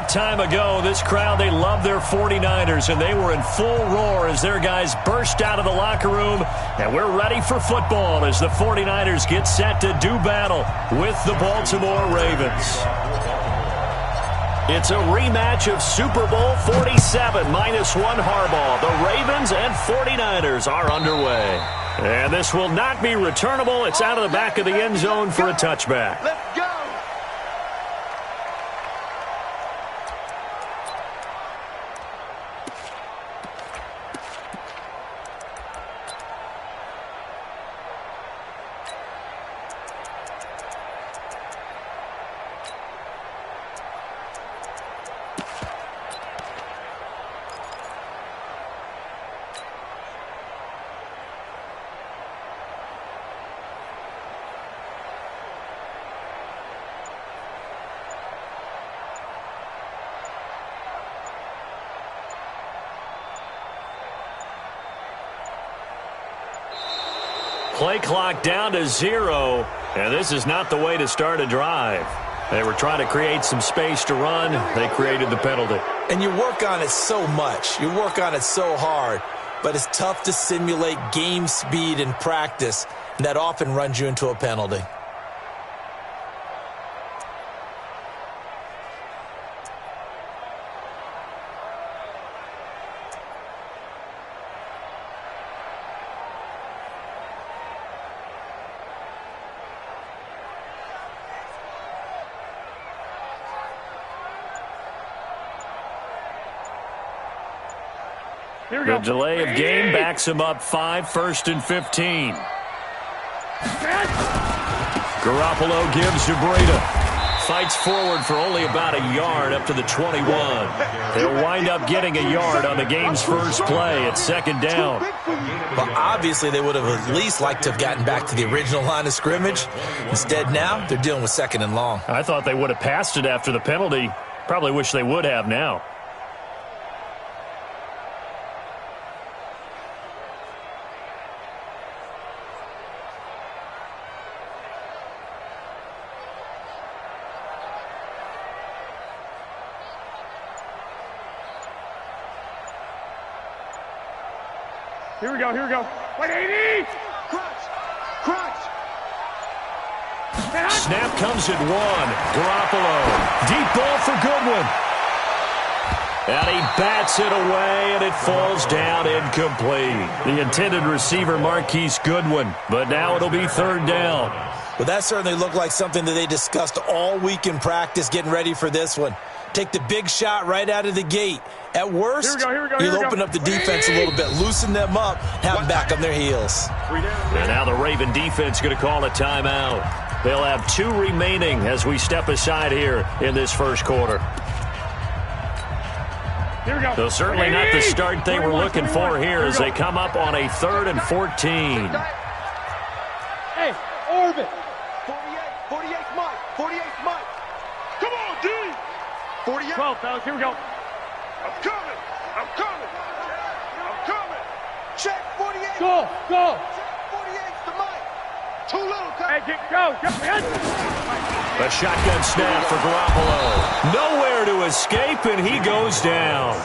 time ago, this crowd, they love their 49ers, and they were in full roar as their guys burst out of the locker room. And we're ready for football as the 49ers get set to do battle with the Baltimore Ravens. It's a rematch of Super Bowl 47 -1 Harbaugh. The Ravens and 49ers are underway. And this will not be returnable. It's out of the back of the end zone for a touchback. Let's go. Play clock down to 0, and this is not the way to start a drive. They were trying to create some space to run. They created the penalty. And you work on it so much. You work on it so hard. But it's tough to simulate game speed in practice, and that often runs you into a penalty. The delay of game backs him up 5, 1st and 15. Garoppolo gives to Breida. Fights forward for only about a yard up to the 21. They'll wind up getting a yard on the game's first play at 2nd down. Well, obviously they would have at least liked to have gotten back to the original line of scrimmage. Instead now, they're dealing with 2nd and long. I thought they would have passed it after the penalty. Probably wish they would have now. Here we go, here we go. 180! Crunch! Snap comes at 1. Garoppolo. Deep ball for Goodwin. And he bats it away, and it falls down incomplete. The intended receiver, Marquise Goodwin. But now it'll be 3rd down. Well, that certainly looked like something that they discussed all week in practice, getting ready for this one. Take the big shot right out of the gate. At worst, you'll open up the defense a little bit, loosen them up, have them back on their heels. And now the Raven defense going to call a timeout. They'll have 2 remaining as we step aside here in this first quarter. So certainly not the start they were looking for here as they come up on a 3rd and 14. Hey, Orbit. 48 Mike. 48 Mike. Come on, D. 48. 12, fellas, here we go. I'm coming. Check 48. Go. Check 48's to Mike. Too little time. Hey, go. A shotgun snap for Garoppolo. Nowhere to escape, and he goes down.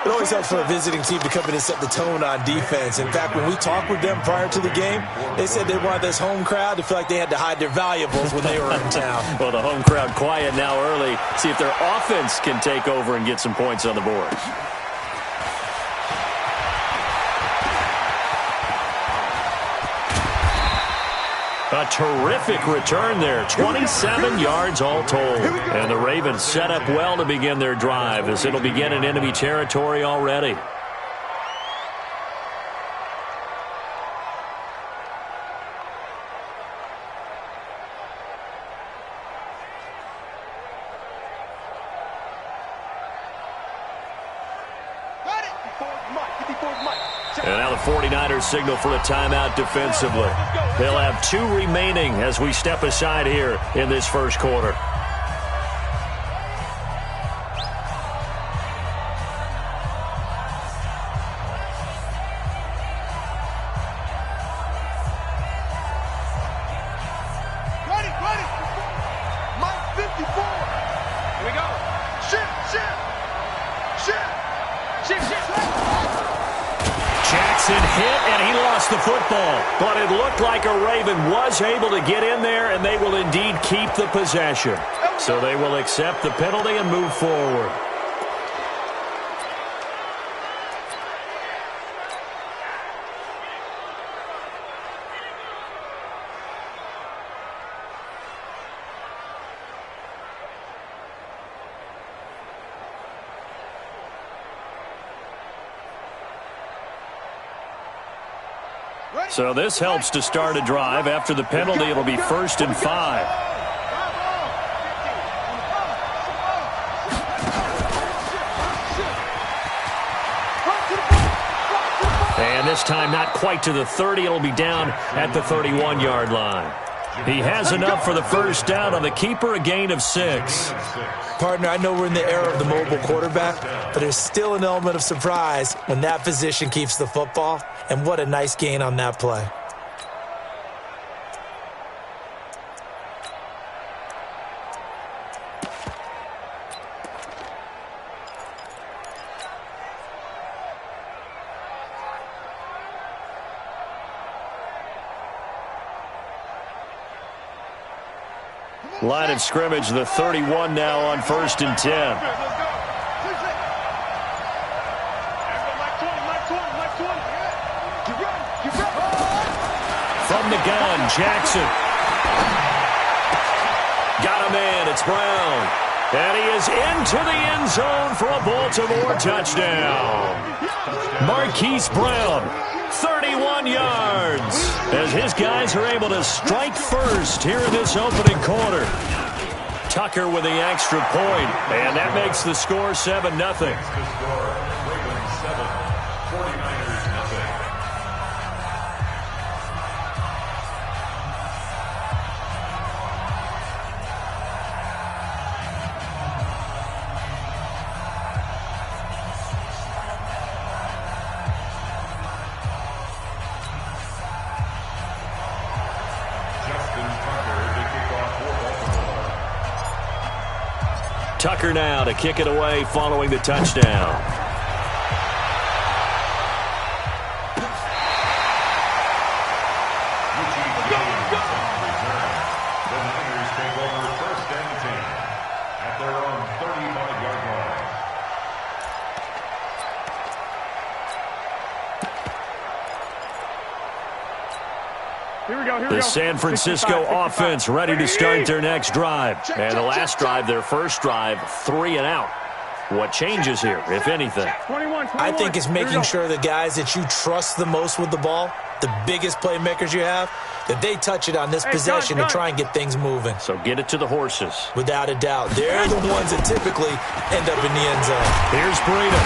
It always helps for a visiting team to come in and set the tone on defense. In fact, when we talked with them prior to the game, they said they wanted this home crowd to feel like they had to hide their valuables when they were in town. Well, the home crowd quiet now early. See if their offense can take over and get some points on the board. A terrific return there. 27 yards all told. And the Ravens set up well to begin their drive as it'll begin in enemy territory already. And now the 49ers signal for a timeout defensively. They'll have 2 remaining as we step aside here in this first quarter. Ready. Mike 54. Here we go. Shoot. Jackson hit, and he lost the football. But it looked like a Raven was able to get in there, and they will indeed keep the possession. So they will accept the penalty and move forward. So this helps to start a drive. After the penalty, it'll be 1st and 5. And this time not quite to the 30. It'll be down at the 31-yard line. He has enough for the first down on the keeper, a gain of 6. Partner, I know we're in the era of the mobile quarterback, but there's still an element of surprise when that position keeps the football. And what a nice gain on that play. Line of scrimmage, the 31 now on 1st and 10. From the gun, Jackson. Got a man, it's Brown. And he is into the end zone for a Baltimore touchdown. Marquise Brown, 31 yards, as his guys are able to strike first here in this opening quarter. Tucker with the extra point, and that makes the score 7-0. Tucker now to kick it away following the touchdown. The San Francisco offense ready to start their next drive. And the last drive, their first drive, 3 and out. What changes here, if anything? I think it's making sure the guys that you trust the most with the ball, the biggest playmakers you have, that they touch it on this possession to try and get things moving. So get it to the horses. Without a doubt. They're the ones that typically end up in the end zone. Here's Breida.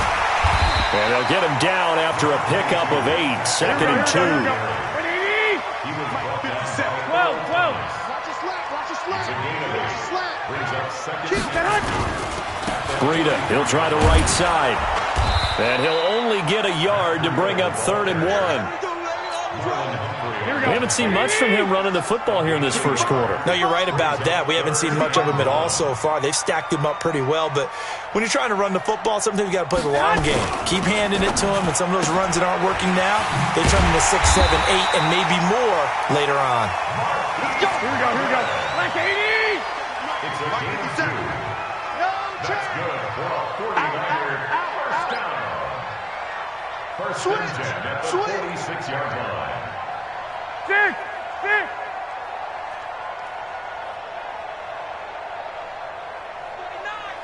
And they'll get him down after a pickup of 8, 2nd and 2. Breida, he'll try the right side. And he'll only get a yard to bring up 3rd and 1. We haven't seen much from him running the football here in this first quarter. No, you're right about that. We haven't seen much of him at all so far. They've stacked him up pretty well, but when you're trying to run the football, sometimes you got to play the long game. Keep handing it to him, and some of those runs that aren't working now, they turn into 6, 7, 8, and maybe more later on. Let's go. Here we go, here we go. Like 80! It's a gain of 2. That's good for a 49-yard first down. First and 10 at the 46-yard line. 6!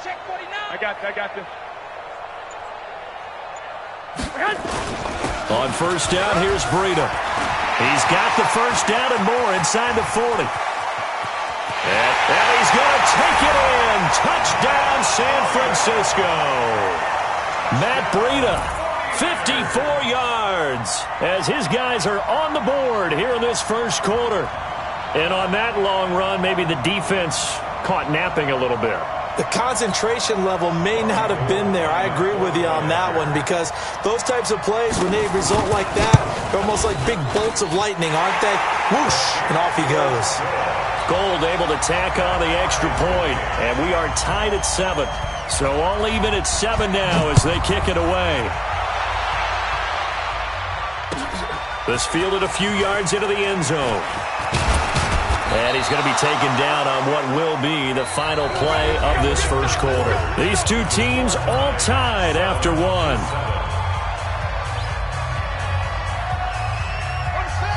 Check 49. I got this. On first down, here's Breida. He's got the first down and more inside the 40. And he's going to take it in. Touchdown, San Francisco. Matt Breida, 54 yards, as his guys are on the board here in this first quarter. And on that long run, maybe the defense caught napping a little bit. The concentration level may not have been there. I agree with you on that one, because those types of plays, when they result like that, they're almost like big bolts of lightning, aren't they? Whoosh, and off he goes. Gold able to tack on the extra point, and we are tied at 7. So all even at 7 now as they kick it away. This fielded a few yards into the end zone. And he's going to be taken down on what will be the final play of this first quarter. These two teams all tied after one.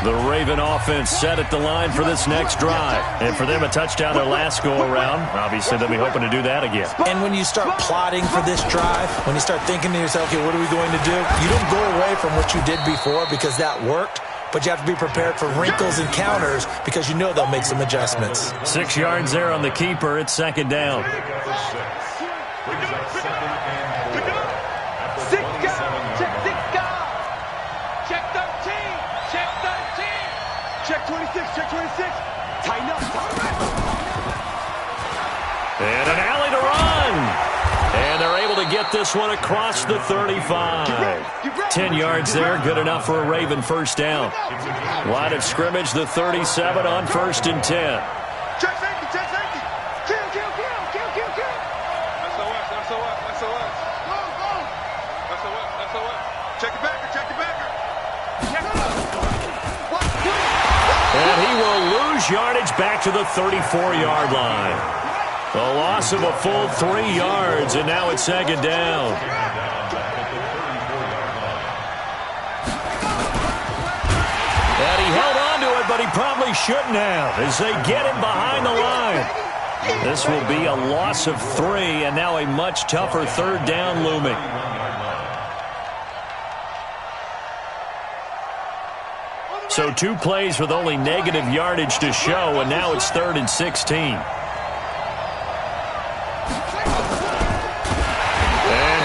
The Raven offense set at the line for this next drive. And for them, a touchdown their last go-around. Obviously, they'll be hoping to do that again. And when you start plotting for this drive, when you start thinking to yourself, okay, what are we going to do? You don't go away from what you did before because that worked. But you have to be prepared for wrinkles and counters because you know they'll make some adjustments. 6 yards there on the keeper. It's second down. Check 26, check 26. Tighten up. And an alley to run. And they're able to get this one across the 35. 10 yards there, good enough for a Raven first down. Line of scrimmage, the 37 on 1st and 10. Check safety, check safety. Kill. SOS. Go. SOS. Check the backer. And he will lose yardage back to the 34-yard line. A loss of a full 3 yards, and now it's second down. And he held on to it, but he probably shouldn't have as they get him behind the line. This will be a loss of 3, and now a much tougher third down looming. So 2 plays with only negative yardage to show, and now it's 3rd and 16. And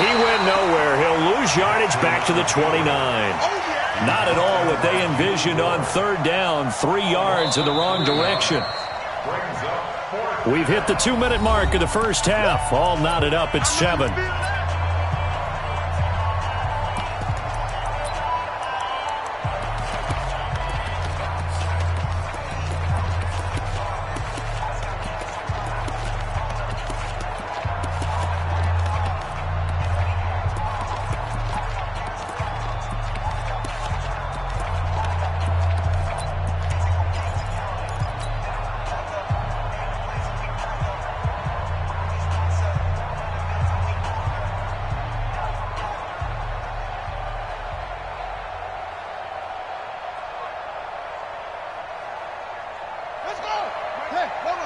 he went nowhere. He'll lose yardage back to the 29. Not at all what they envisioned on 3rd down. 3 yards in the wrong direction. We've hit the 2-minute mark of the first half. All knotted up at 7.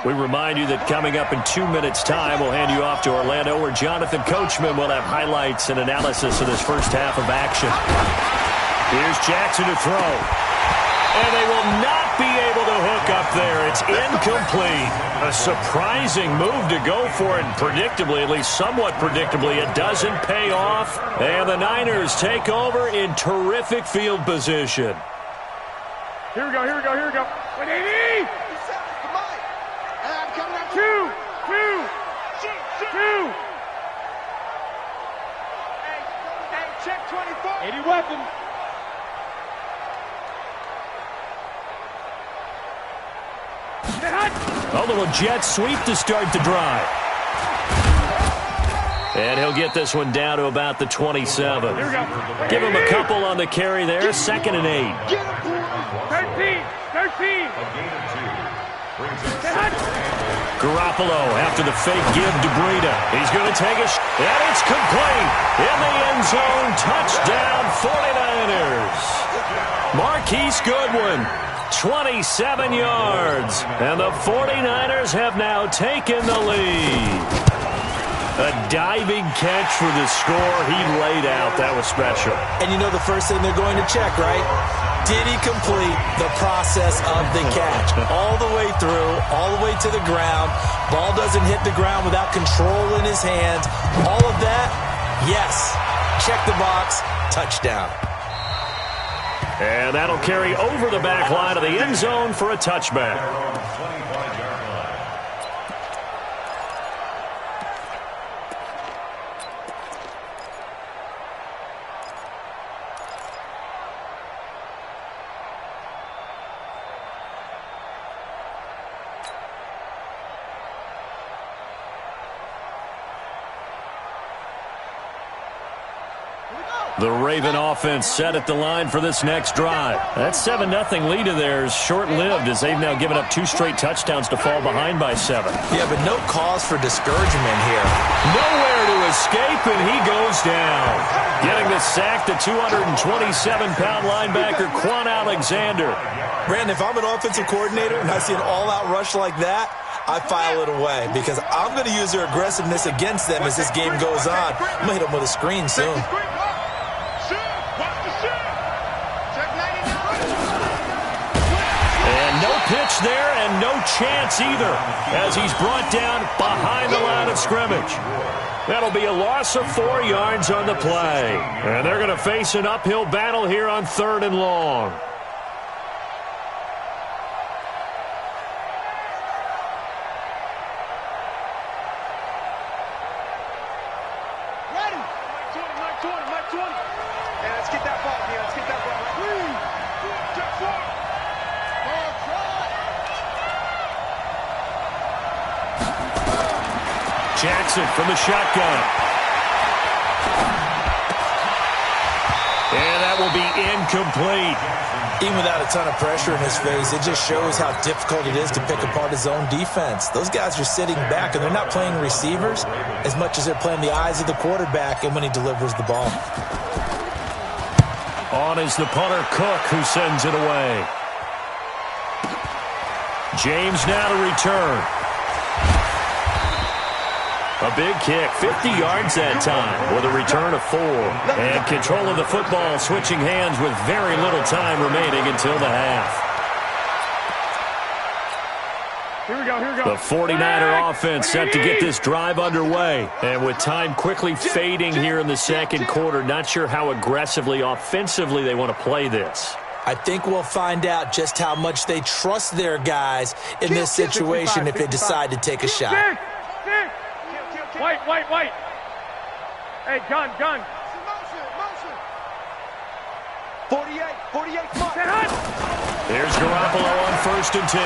We remind you that coming up in 2 minutes' time, we'll hand you off to Orlando, where Jonathan Coachman will have highlights and analysis of this first half of action. Here's Jackson to throw. And they will not be able to hook up there. It's incomplete. A surprising move to go for it, and predictably, at least somewhat predictably, it doesn't pay off. And the Niners take over in terrific field position. Here we go. 180. Two. Hey, check 24. 80 weapon. A little jet sweep to start the drive. And he'll get this one down to about the 27. Here we go. Give him a couple on the carry there. 2nd and 8. 13. Garoppolo after the fake give to Breida. He's going to take and it's complete. In the end zone, touchdown 49ers. Marquise Goodwin, 27 yards. And the 49ers have now taken the lead. A diving catch for the score he laid out. That was special. And you know the first thing they're going to check, right? Did he complete the process of the catch? All the way through, all the way to the ground. Ball doesn't hit the ground without control in his hands. All of that, yes. Check the box, touchdown. And that'll carry over the back line of the end zone for a touchback. Here we go. The Raven offense set at the line for this next drive. That 7-0 lead of theirs short-lived as they've now given up 2 straight touchdowns to fall behind by 7. Yeah, but no cause for discouragement here. Nowhere to escape, and he goes down. Getting the sack, the 227-pound linebacker, Quan Alexander. Brandon, if I'm an offensive coordinator and I see an all-out rush like that, I file it away because I'm going to use their aggressiveness against them as this game goes on. I'm going to hit them with a screen soon. And no pitch there and no chance either as he's brought down behind the line of scrimmage. That'll be a loss of 4 yards on the play. And they're going to face an uphill battle here on 3rd and long. Jackson from the shotgun. And that will be incomplete. Even without a ton of pressure in his face, it just shows how difficult it is to pick apart his own defense. Those guys are sitting back, and they're not playing receivers as much as they're playing the eyes of the quarterback and when he delivers the ball. On is the punter, Cook, who sends it away. James now to return. A big kick, 50 yards that time with a return of 4. And control of the football switching hands with very little time remaining until the half. Here we go, here we go. The 49er offense set to get this drive underway. And with time quickly fading here in the second quarter, not sure how aggressively, offensively they want to play this. I think we'll find out just how much they trust their guys in this situation if they decide to take a shot. White. Hey, gun. 48, come on. Here's Garoppolo on 1st and 10.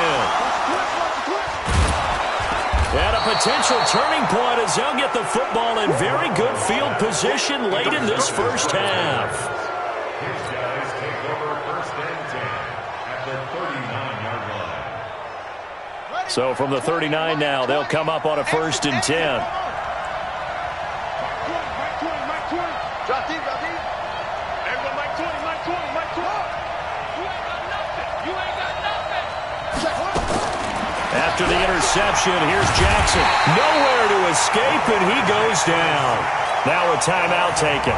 And a potential turning point as they'll get the football in very good field position late in this first half. His guys take over 1st and 10 at the 39-yard line. So from the 39 now, they'll come up on a 1st and 10. Drop deep. Everyone, Mike 20. You ain't got nothing. After the interception, here's Jackson. Nowhere to escape, and he goes down. Now a timeout taken.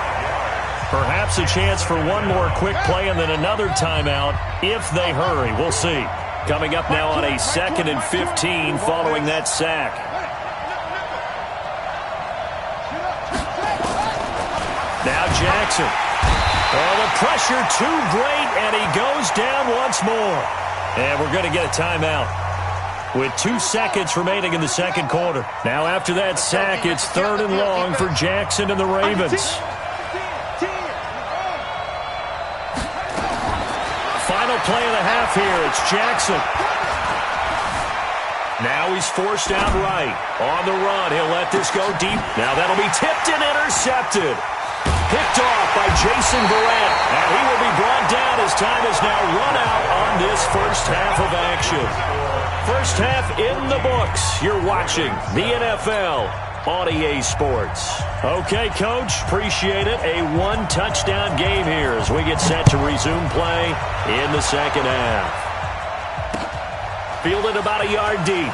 Perhaps a chance for one more quick play and then another timeout if they hurry. We'll see. Coming up now on a 2nd and 15 following that sack. Now Jackson. Oh, the pressure too great, and he goes down once more. And we're going to get a timeout with 2 seconds remaining in the second quarter. Now after that sack, it's 3rd and long for Jackson and the Ravens. Final play of the half here. It's Jackson. Now he's forced out right. On the run, he'll let this go deep. Now that'll be tipped and intercepted. Picked off by Jason Verrett. And he will be brought down as time has now run out on this first half of action. First half in the books. You're watching the NFL on EA Sports. Okay, Coach, appreciate it. A 1-touchdown game here as we get set to resume play in the second half. Fielded about a yard deep.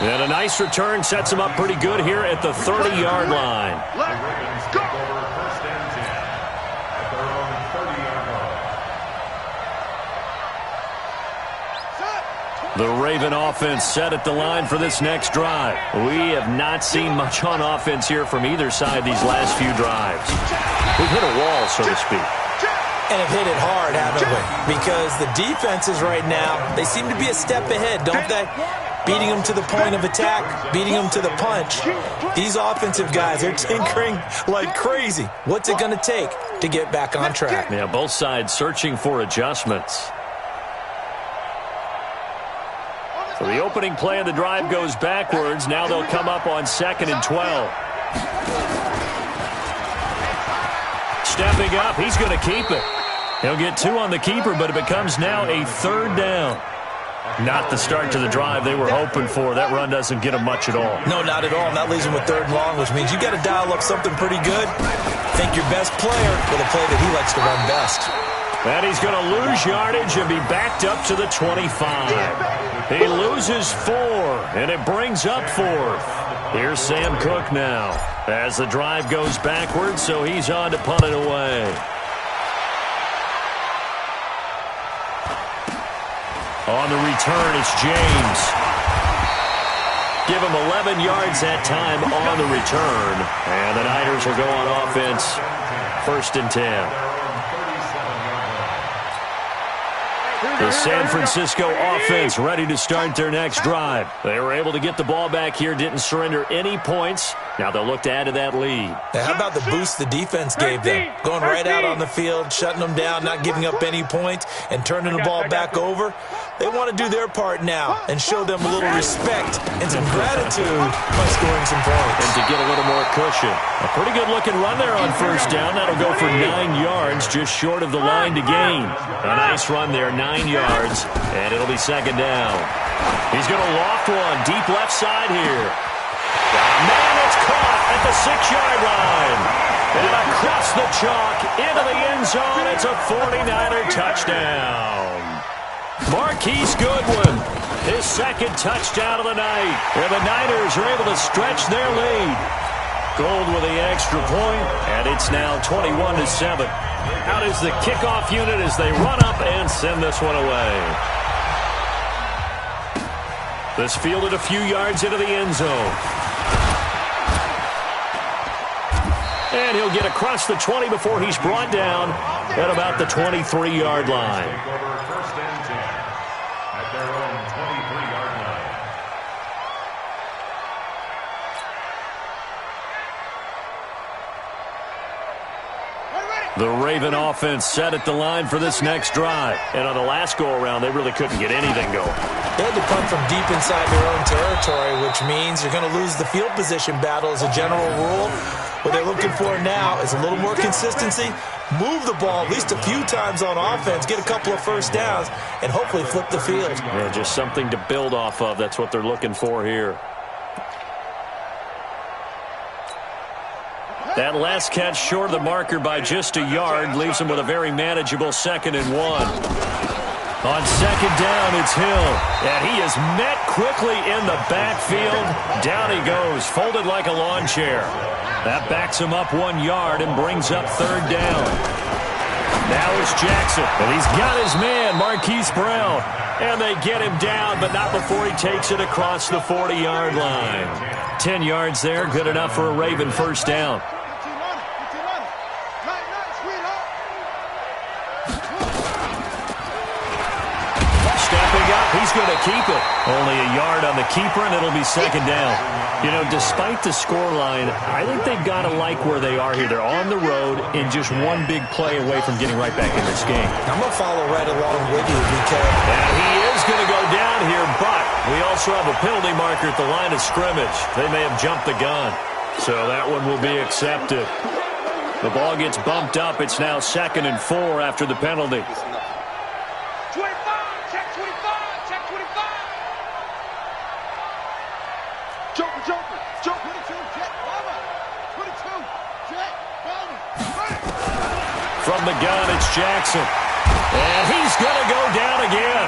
And a nice return sets him up pretty good here at the 30-yard line. Let's go. Over 1st and 10 at their own 30-yard line. The Raven offense set at the line for this next drive. We have not seen much on offense here from either side these last few drives. We've hit a wall, so to speak. And have hit it hard, haven't we? Because the defenses right now, they seem to be a step ahead, don't they? Beating them to the point of attack, beating them to the punch. These offensive guys, they're tinkering like crazy. What's it going to take to get back on track? Yeah, both sides searching for adjustments. So the opening play of the drive goes backwards. Now they'll come up on 2nd and 12. Stepping up, he's going to keep it. He'll get 2 on the keeper, but it becomes now a 3rd down. Not the start to the drive they were hoping for. That run doesn't get them much at all. No, not at all. And that leaves them with 3rd and long, which means you got to dial up something pretty good. Think your best player with a play that he likes to run best. And he's going to lose yardage and be backed up to the 25. He loses 4, and it brings up 4th. Here's Sam Cook now as the drive goes backwards, so he's on to punt it away. On the return, it's James. Give him 11 yards that time on the return. And the Niners will go on offense. 1st and 10. The San Francisco offense ready to start their next drive. They were able to get the ball back here, didn't surrender any points. Now they'll look to add to that lead. Now, how about the boost the defense gave them? Going right out on the field, shutting them down, not giving up any points, and turning the ball back over. They want to do their part now and show them a little respect and some gratitude by scoring some points. And to get a little more cushion. A pretty good-looking run there on 1st down. That'll go for 9 yards, just short of the line to gain. A nice run there, 9 yards, and it'll be 2nd down. He's going to loft one deep left side here. Man, it's caught at the 6-yard line. And across the chalk into the end zone. It's a 49er touchdown. Marquise Goodwin, his 2nd touchdown of the night. And the Niners are able to stretch their lead. Gold with the extra point, and it's now 21-7. Out is the kickoff unit as they run up and send this one away. This fielded a few yards into the end zone. And he'll get across the 20 before he's brought down at about the 23-yard line. The Raven offense set at the line for this next drive. And on the last go-around, they really couldn't get anything going. They had to punt from deep inside their own territory, which means you're going to lose the field position battle as a general rule. What they're looking for now is a little more consistency, move the ball at least a few times on offense, get a couple of 1st downs, and hopefully flip the field. Yeah, just something to build off of. That's what they're looking for here. That last catch short of the marker by just a yard leaves him with a very manageable 2nd and 1. On 2nd down, it's Hill. And he is met quickly in the backfield. Down he goes, folded like a lawn chair. That backs him up 1 yard and brings up 3rd down. Now it's Jackson. And he's got his man, Marquise Brown. And they get him down, but not before he takes it across the 40-yard line. 10 yards there, good enough for a Raven 1st down. He's going to keep it. Only a yard on the keeper, and it'll be 2nd down. You know, despite the scoreline, I think they've got to like where they are here. They're on the road and just one big play away from getting right back in this game. I'm going to follow right along with you because and he is going to go down here, but we also have a penalty marker at the line of scrimmage. They may have jumped the gun, so that one will be accepted. The ball gets bumped up. It's now 2nd and 4 after the penalty. From the gun, it's Jackson. And he's going to go down again.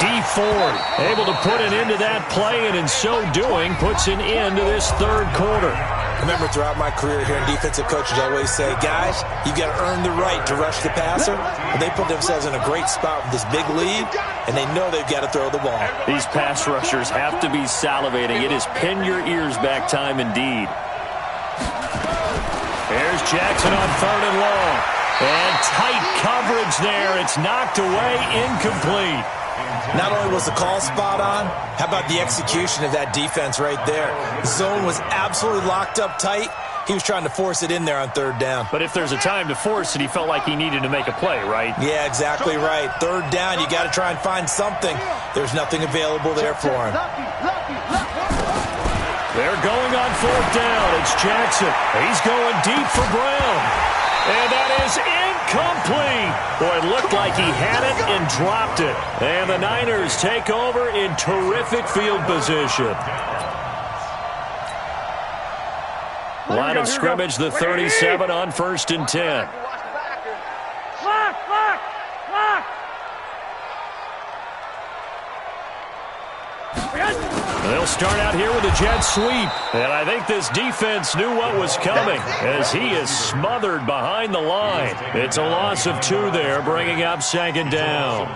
D Ford able to put an end to that play, and in so doing, puts an end to this 3rd quarter. Remember, throughout my career here in defensive coaches, I always say, guys, you got to earn the right to rush the passer. And they put themselves in a great spot with this big lead, and they know they've got to throw the ball. These pass rushers have to be salivating. It is pin your ears back time indeed. There's Jackson on 3rd and long. And tight coverage there. It's knocked away, incomplete. Not only was the call spot on, how about the execution of that defense right there? The zone was absolutely locked up tight. He was trying to force it in there on 3rd down. But if there's a time to force it, he felt like he needed to make a play, right? Yeah, exactly right. 3rd down, you got to try and find something. There's nothing available there for him. They're going on 4th down. It's Jackson. He's going deep for Brown. And that is incomplete. Boy, it looked like he had it and dropped it. And the Niners take over in terrific field position. Line of scrimmage, the 37 on 1st and 10. They'll start out here with a jet sweep. And I think this defense knew what was coming as he is smothered behind the line. It's a loss of 2 there, bringing up 2nd down.